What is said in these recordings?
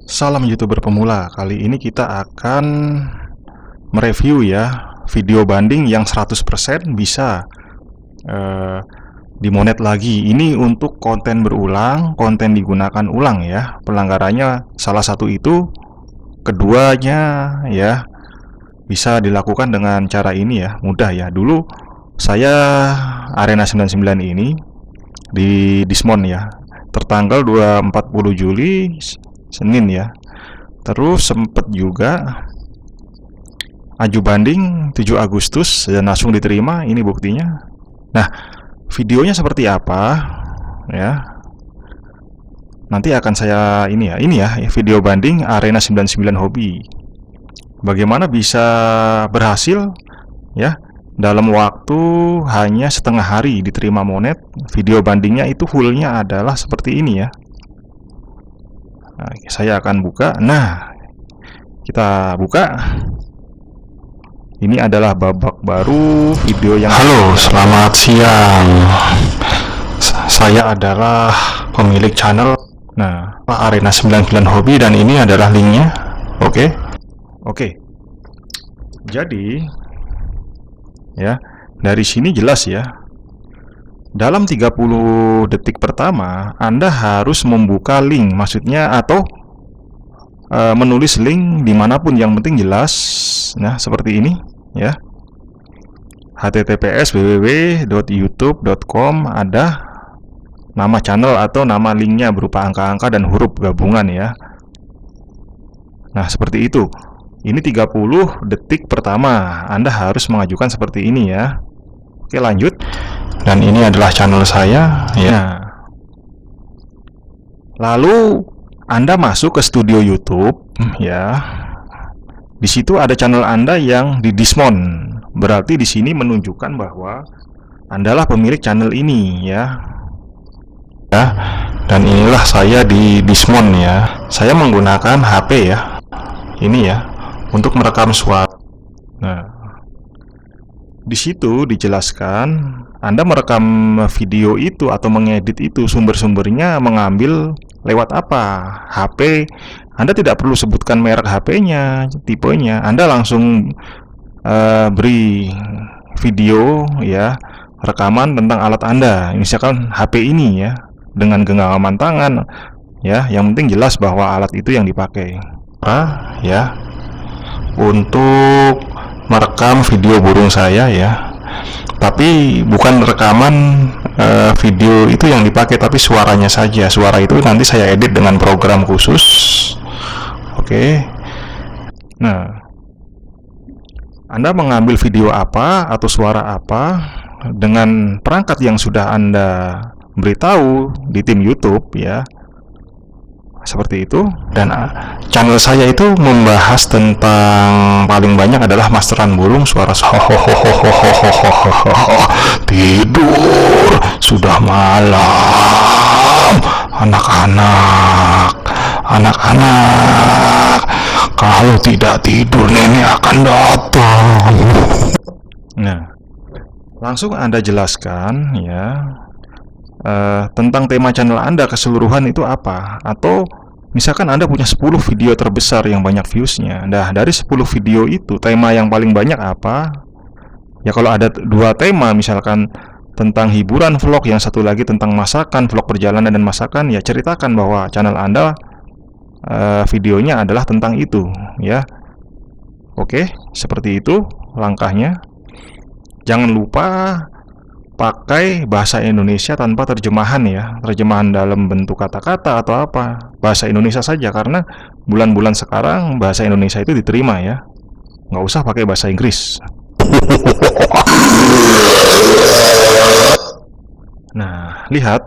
Salam YouTuber pemula. Kali ini kita akan mereview ya video banding yang 100% bisa dimonet lagi. Ini untuk konten berulang, konten digunakan ulang ya. Pelanggarannya salah satu itu, keduanya ya bisa dilakukan dengan cara ini ya, mudah ya. Dulu saya Arena 99 ini di Dismon ya, tertanggal 40 Juli Senin ya. Terus sempet juga aju banding 7 Agustus dan langsung diterima. Ini buktinya. Nah, videonya seperti apa ya? Nanti akan saya ini ya video banding Arena 99 Hobby. Bagaimana bisa berhasil ya dalam waktu hanya setengah hari diterima monet. Video bandingnya itu fullnya adalah seperti ini ya. Nah, saya akan buka. Nah, kita buka. Ini adalah babak baru video yang... Halo, selamat siang. Saya adalah pemilik channel Arena 99 Hobby dan ini adalah linknya. Oke. Jadi ya, dari sini jelas ya. Dalam 30 detik pertama, Anda harus membuka link, maksudnya atau menulis link dimanapun, yang penting jelas. Nah, seperti ini ya. https://www.youtube.com, ada nama channel atau nama linknya berupa angka-angka dan huruf gabungan ya. Nah, seperti itu. Ini 30 detik pertama, Anda harus mengajukan seperti ini ya. Oke, lanjut. Dan ini adalah channel saya ya. Lalu Anda masuk ke studio YouTube ya. Di situ ada channel Anda yang di Dismon. Berarti di sini menunjukkan bahwa Anda lah pemilik channel ini ya. Dan inilah saya di Dismon ya. Saya menggunakan HP ya. Ini ya untuk merekam suara. Nah, di situ dijelaskan Anda merekam video itu atau mengedit itu, sumber-sumbernya mengambil lewat apa? HP. Anda tidak perlu sebutkan merek HP-nya, tipenya. Anda langsung beri video ya, rekaman tentang alat Anda. Misalkan HP ini ya, dengan genggaman tangan ya, yang penting jelas bahwa alat itu yang dipakai. Ya, untuk merekam video burung saya ya. Tapi bukan rekaman video itu yang dipakai, tapi suaranya saja. Suara itu nanti saya edit dengan program khusus. Oke. Nah, Anda mengambil video apa atau suara apa dengan perangkat yang sudah Anda beritahu di tim YouTube ya. Seperti itu. Dan channel saya itu membahas tentang paling banyak adalah masteran burung, suara tidur, sudah malam, anak-anak, kalau tidak tidur nenek akan datang. Nah, langsung Anda jelaskan ya tentang tema channel Anda keseluruhan itu apa. Atau misalkan Anda punya 10 video terbesar yang banyak viewsnya. Nah, dari 10 video itu tema yang paling banyak apa? Ya, kalau ada 2 tema, misalkan tentang hiburan vlog, yang satu lagi tentang masakan, vlog perjalanan dan masakan, ya ceritakan bahwa channel Anda videonya adalah tentang itu ya. Oke, seperti itu langkahnya. Jangan lupa pakai bahasa Indonesia tanpa terjemahan ya, terjemahan dalam bentuk kata-kata atau apa, bahasa Indonesia saja, karena bulan-bulan sekarang bahasa Indonesia itu diterima ya, nggak usah pakai bahasa Inggris. Nah, lihat,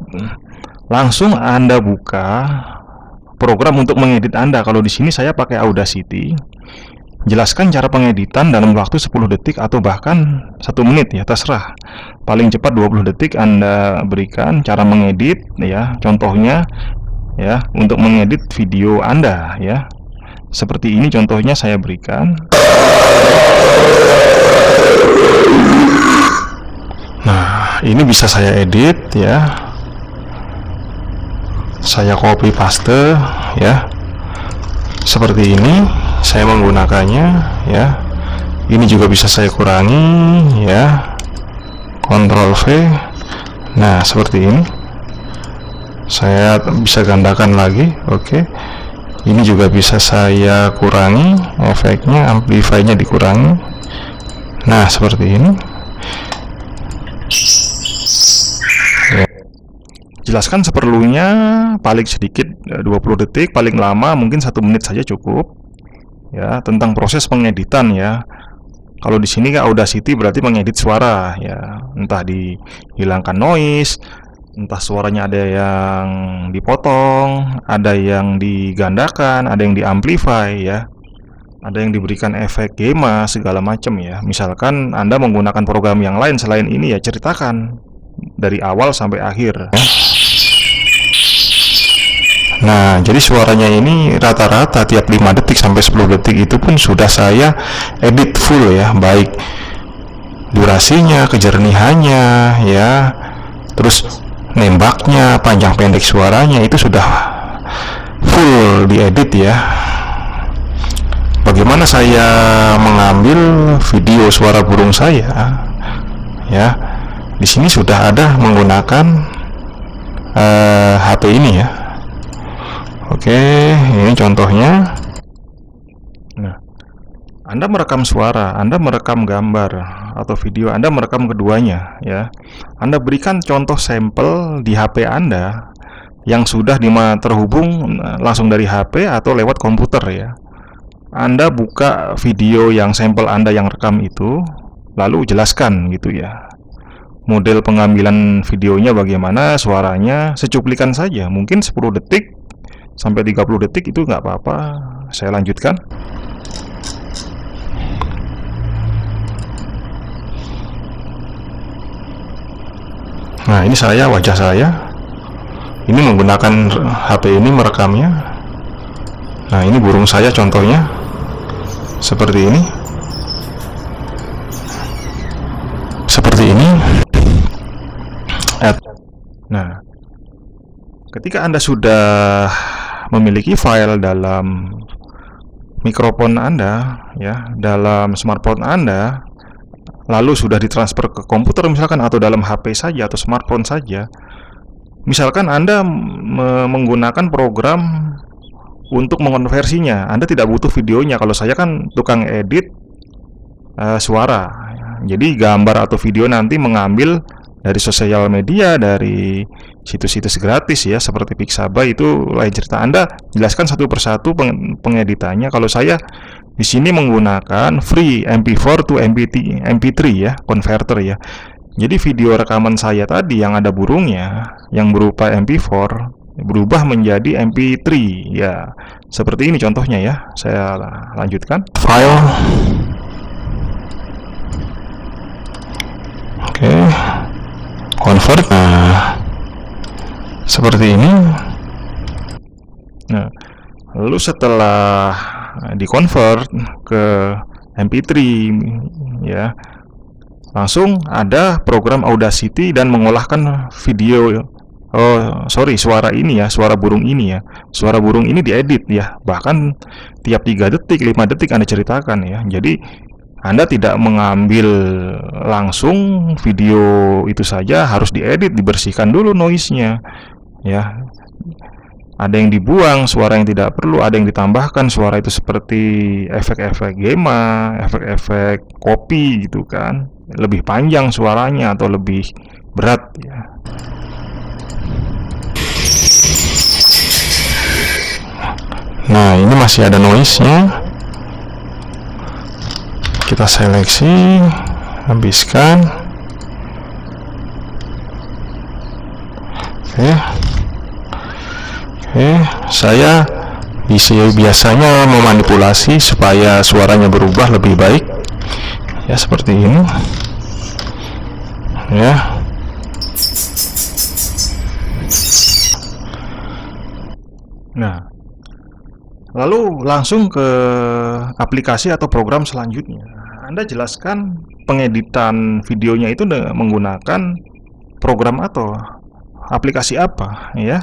langsung Anda buka program untuk mengedit Anda. Kalau di sini saya pakai Audacity. Jelaskan cara pengeditan dalam waktu 10 detik atau bahkan 1 menit ya, terserah. Paling cepat 20 detik Anda berikan cara mengedit ya, contohnya ya, untuk mengedit video Anda ya. Seperti ini contohnya saya berikan. Nah, ini bisa saya edit ya. Saya copy paste ya. Seperti ini saya menggunakannya ya. Ini juga bisa saya kurangi ya. Ctrl V. Nah, seperti ini. Saya bisa gandakan lagi. Oke. Ini juga bisa saya kurangi efeknya, amplify-nya dikurangi. Nah, seperti ini. Ya. Jelaskan seperlunya, paling sedikit 20 detik, paling lama mungkin 1 menit saja cukup. Ya, tentang proses pengeditan ya. Kalau di sini kan Audacity berarti mengedit suara ya, entah dihilangkan noise, entah suaranya ada yang dipotong, ada yang digandakan, ada yang diamplify ya, ada yang diberikan efek gema segala macam ya. Misalkan Anda menggunakan program yang lain selain ini ya, ceritakan dari awal sampai akhir. Nah, jadi suaranya ini rata-rata tiap 5 detik sampai 10 detik itu pun sudah saya edit full ya, baik durasinya, kejernihannya ya, terus nembaknya, panjang pendek suaranya itu sudah full diedit ya. Bagaimana saya mengambil video suara burung saya ya, di sini sudah ada menggunakan HP ini ya. Oke, ini contohnya. Nah, Anda merekam suara, Anda merekam gambar atau video, Anda merekam keduanya ya. Anda berikan contoh sampel di HP Anda yang sudah terhubung langsung dari HP atau lewat komputer ya. Anda buka video yang sampel Anda yang rekam itu, lalu jelaskan gitu ya. Model pengambilan videonya bagaimana, suaranya, secuplikan saja, mungkin 10 detik sampai 30 detik itu nggak apa-apa. Saya lanjutkan. Nah, ini wajah saya. Ini menggunakan HP ini merekamnya. Nah, ini burung saya contohnya. Seperti ini. Seperti ini. Nah, ketika Anda sudah memiliki file dalam mikrofon Anda ya, dalam smartphone Anda, lalu sudah ditransfer ke komputer misalkan, atau dalam HP saja atau smartphone saja. Misalkan Anda menggunakan program untuk mengonversinya, Anda tidak butuh videonya. Kalau saya kan tukang edit suara, jadi gambar atau video nanti mengambil dari sosial media, dari situs-situs gratis ya, seperti Pixabay, itu lain cerita. Anda jelaskan satu persatu pengeditannya. Kalau saya di sini menggunakan free MP4 to MP3 ya, converter ya. Jadi video rekaman saya tadi yang ada burungnya, yang berupa MP4 berubah menjadi MP3 ya. Seperti ini contohnya ya. Saya lanjutkan. File. Oke. Convert. Nah, seperti ini. Nah, lalu setelah di-convert ke MP3 ya, langsung ada program Audacity dan mengolahkan video. Suara ini ya, suara burung ini ya. Suara burung ini diedit ya. Bahkan tiap 3 detik, 5 detik Anda ceritakan ya. Jadi Anda tidak mengambil langsung video itu saja, harus diedit, dibersihkan dulu noise-nya ya. Ada yang dibuang, suara yang tidak perlu, ada yang ditambahkan suara itu seperti efek-efek gema, efek-efek copy gitu kan. Lebih panjang suaranya atau lebih berat ya. Nah, ini masih ada noise-nya. Kita seleksi, habiskan. Oke, saya biasanya memanipulasi supaya suaranya berubah lebih baik ya, seperti ini ya. Nah, lalu langsung ke aplikasi atau program selanjutnya. Anda jelaskan pengeditan videonya itu menggunakan program atau aplikasi apa ya.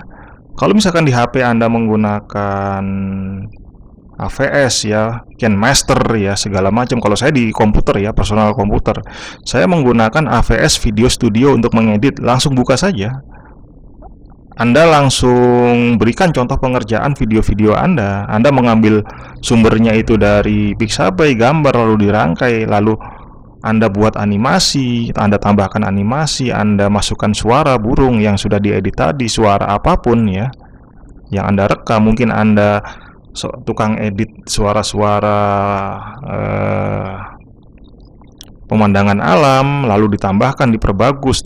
Kalau misalkan di HP Anda menggunakan AVS ya, KineMaster ya, segala macam. Kalau saya di komputer ya, personal komputer, saya menggunakan AVS Video Studio untuk mengedit. Langsung buka saja. Anda langsung berikan contoh pengerjaan video-video Anda. Anda mengambil sumbernya itu dari Pixabay, gambar lalu dirangkai, lalu Anda buat animasi, Anda tambahkan animasi, Anda masukkan suara burung yang sudah diedit tadi, suara apapun ya, yang Anda rekam. Mungkin Anda tukang edit suara-suara pemandangan alam, lalu ditambahkan, diperbagus,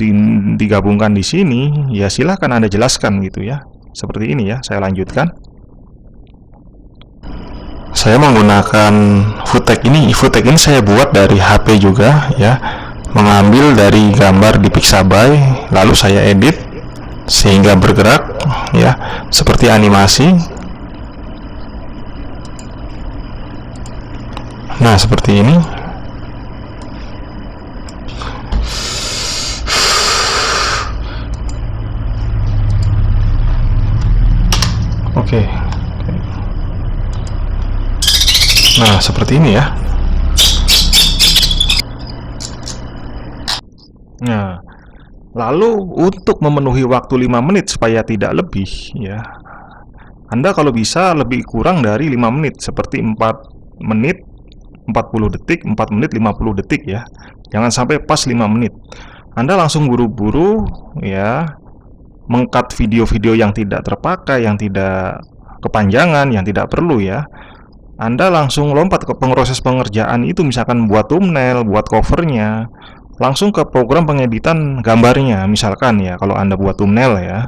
digabungkan di sini, ya silahkan Anda jelaskan gitu ya. Seperti ini ya, saya lanjutkan. Saya menggunakan footage ini saya buat dari HP juga ya, mengambil dari gambar di Pixabay, lalu saya edit sehingga bergerak ya, seperti animasi. Nah, seperti ini. Oke. Nah, seperti ini ya. Nah, lalu untuk memenuhi waktu 5 menit supaya tidak lebih ya, Anda kalau bisa lebih kurang dari 5 menit, seperti 4 menit 40 detik, 4 menit 50 detik ya. Jangan sampai pas 5 menit. Anda langsung buru-buru ya, meng-cut video-video yang tidak terpakai, yang tidak kepanjangan, yang tidak perlu ya. Anda langsung lompat ke proses pengerjaan itu, misalkan buat thumbnail, buat covernya, langsung ke program pengeditan gambarnya. Misalkan ya, kalau Anda buat thumbnail ya,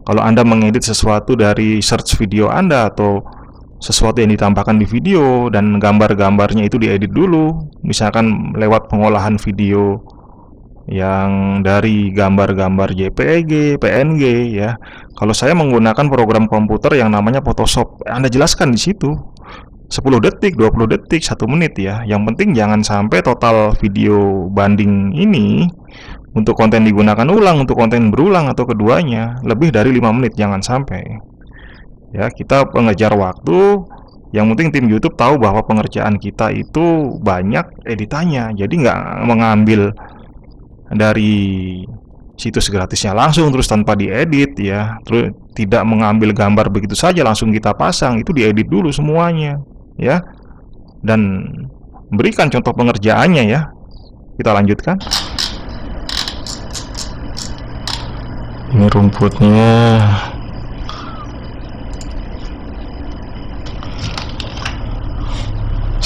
kalau Anda mengedit sesuatu dari search video Anda atau sesuatu yang ditambahkan di video dan gambar-gambarnya itu diedit dulu, misalkan lewat pengolahan video yang dari gambar-gambar JPG, PNG ya. Kalau saya menggunakan program komputer yang namanya Photoshop, Anda jelaskan di situ 10 detik, 20 detik, 1 menit ya. Yang penting jangan sampai total video banding ini untuk konten digunakan ulang, untuk konten berulang atau keduanya lebih dari 5 menit, jangan sampai. Ya, kita pengejar waktu. Yang penting tim YouTube tahu bahwa pengerjaan kita itu banyak editannya. Jadi nggak mengambil dari situs gratisnya langsung terus tanpa diedit ya. Terus tidak mengambil gambar begitu saja langsung kita pasang, itu diedit dulu semuanya ya. Dan berikan contoh pengerjaannya ya. Kita lanjutkan. Ini rumputnya.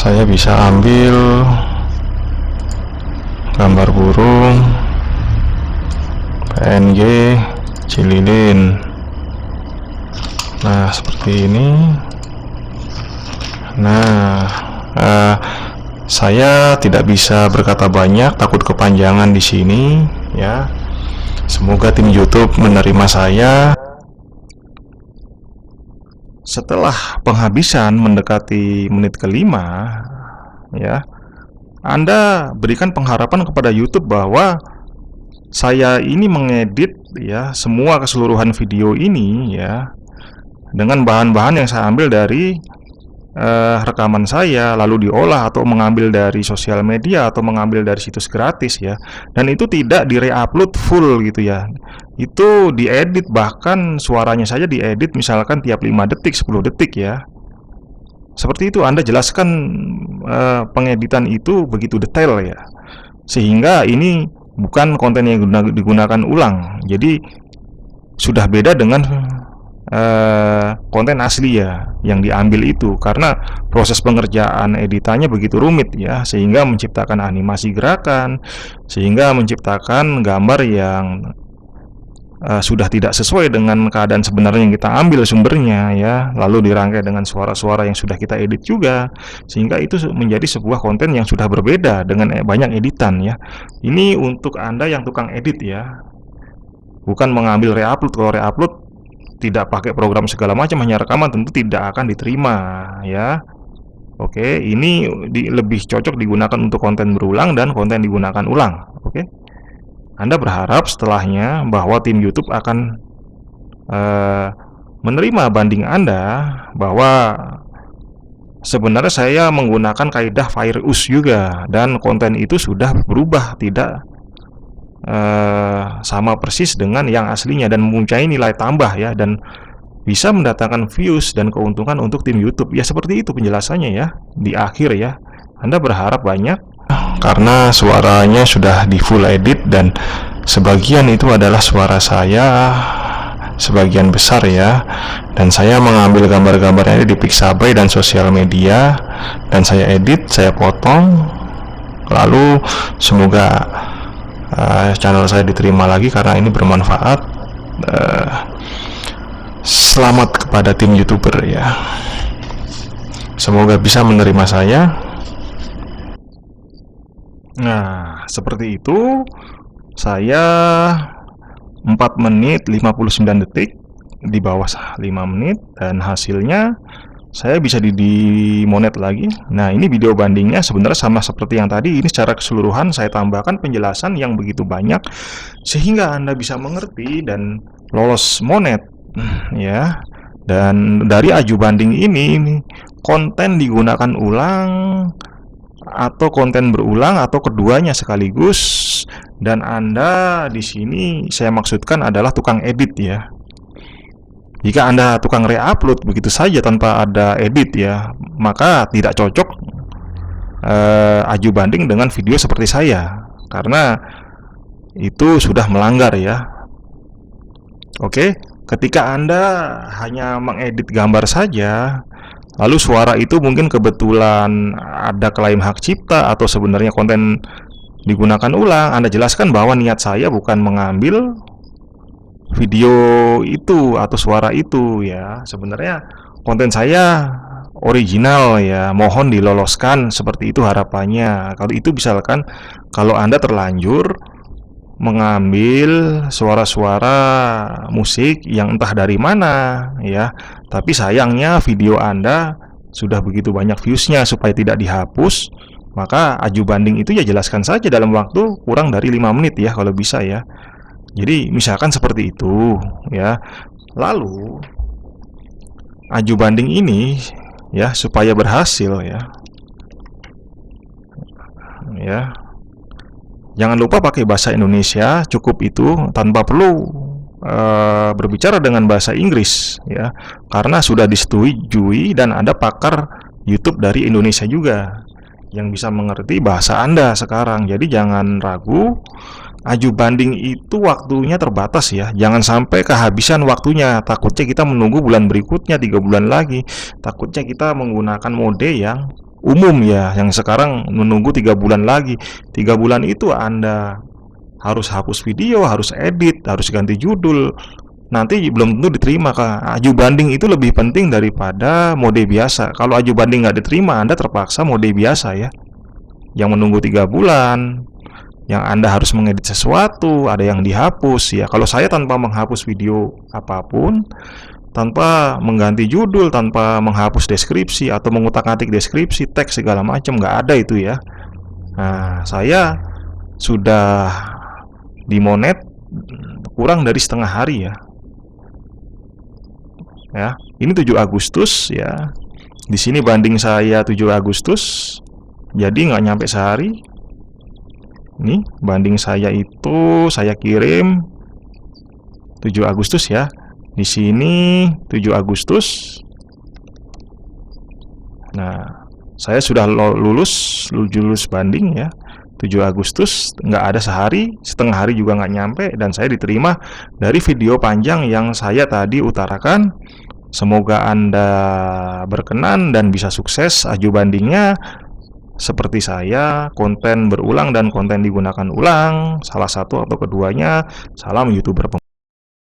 Saya bisa ambil gambar burung, PNG, cililin. Nah, seperti ini. Nah, saya tidak bisa berkata banyak, takut kepanjangan di sini ya. Semoga tim YouTube menerima saya. Setelah penghabisan mendekati menit kelima ya, Anda berikan pengharapan kepada YouTube bahwa saya ini mengedit ya semua keseluruhan video ini ya dengan bahan-bahan yang saya ambil dari rekaman saya, lalu diolah atau mengambil dari sosial media atau mengambil dari situs gratis ya. Dan itu tidak di-reupload full gitu ya. Itu diedit, bahkan suaranya saja diedit misalkan tiap 5 detik, 10 detik ya. Seperti itu Anda jelaskan pengeditan itu begitu detail ya. Sehingga ini bukan konten yang digunakan ulang. Jadi sudah beda dengan konten asli ya yang diambil itu, karena proses pengerjaan editannya begitu rumit ya, sehingga menciptakan animasi gerakan, sehingga menciptakan gambar yang sudah tidak sesuai dengan keadaan sebenarnya yang kita ambil sumbernya ya, lalu dirangkai dengan suara-suara yang sudah kita edit juga, sehingga itu menjadi sebuah konten yang sudah berbeda dengan banyak editan ya. Ini untuk Anda yang tukang edit ya, bukan mengambil reupload. Kalau reupload tidak pakai program segala macam, hanya rekaman, tentu tidak akan diterima ya. Oke, ini lebih cocok digunakan untuk konten berulang dan konten digunakan ulang. Oke, Anda berharap setelahnya bahwa tim YouTube akan menerima banding Anda bahwa sebenarnya saya menggunakan kaidah fair use juga, dan konten itu sudah berubah, tidak sama persis dengan yang aslinya, dan mempunyai nilai tambah ya, dan bisa mendatangkan views dan keuntungan untuk tim YouTube. Ya seperti itu penjelasannya ya di akhir ya. Anda berharap banyak karena suaranya sudah di full edit, dan sebagian itu adalah suara saya, sebagian besar ya, dan saya mengambil gambar-gambarnya di Pixabay dan sosial media, dan saya edit, saya potong, lalu semoga channel saya diterima lagi karena ini bermanfaat. Selamat kepada tim YouTuber ya, semoga bisa menerima saya. Nah, seperti itu. Saya 4 menit 59 detik, di bawah 5 menit, dan hasilnya saya bisa di-monet lagi. Nah, ini video bandingnya sebenarnya sama seperti yang tadi. Ini secara keseluruhan saya tambahkan penjelasan yang begitu banyak sehingga Anda bisa mengerti dan lolos monet ya. Dan dari aju banding ini, konten digunakan ulang atau konten berulang atau keduanya sekaligus, dan Anda di sini saya maksudkan adalah tukang edit ya. Jika Anda tukang re-upload begitu saja tanpa ada edit ya, maka tidak cocok aju banding dengan video seperti saya, karena itu sudah melanggar ya. Oke, ketika Anda hanya mengedit gambar saja, lalu suara itu mungkin kebetulan ada klaim hak cipta atau sebenarnya konten digunakan ulang, Anda jelaskan bahwa niat saya bukan mengambil video itu atau suara itu ya. Sebenarnya konten saya original ya, mohon diloloskan, seperti itu harapannya. Kalau itu misalkan kalau Anda terlanjur mengambil suara-suara musik yang entah dari mana ya, tapi sayangnya video Anda sudah begitu banyak viewsnya, supaya tidak dihapus, maka aju banding itu ya jelaskan saja dalam waktu kurang dari 5 menit ya kalau bisa ya. Jadi misalkan seperti itu ya. Lalu aju banding ini ya, supaya berhasil ya, jangan lupa pakai bahasa Indonesia, cukup itu, tanpa perlu berbicara dengan bahasa Inggris ya, karena sudah disetujui dan ada pakar YouTube dari Indonesia juga yang bisa mengerti bahasa Anda sekarang. Jadi jangan ragu, aju banding itu waktunya terbatas ya, jangan sampai kehabisan waktunya. Takutnya kita menunggu bulan berikutnya, 3 bulan lagi, takutnya kita menggunakan mode yang umum ya, yang sekarang menunggu 3 bulan lagi. 3 bulan itu Anda harus hapus video, harus edit, harus ganti judul, nanti belum tentu diterima. Aju banding itu lebih penting daripada mode biasa. Kalau aju banding nggak diterima, Anda terpaksa mode biasa ya, yang menunggu 3 bulan, yang Anda harus mengedit sesuatu, ada yang dihapus ya. Kalau saya tanpa menghapus video apapun, tanpa mengganti judul, tanpa menghapus deskripsi atau mengutak-atik deskripsi, teks segala macam, nggak ada itu ya. Nah, saya sudah dimonet kurang dari setengah hari ya. Ya, ini 7 Agustus ya. Di sini banding saya 7 Agustus, jadi nggak nyampe sehari. Ini banding saya itu saya kirim 7 Agustus ya. Di sini 7 Agustus. Nah, saya sudah lulus banding ya. 7 Agustus, nggak ada sehari, setengah hari juga nggak nyampe, dan saya diterima dari video panjang yang saya tadi utarakan. Semoga Anda berkenan dan bisa sukses aju bandingnya seperti saya, konten berulang dan konten digunakan ulang, salah satu atau keduanya. Salam YouTuber.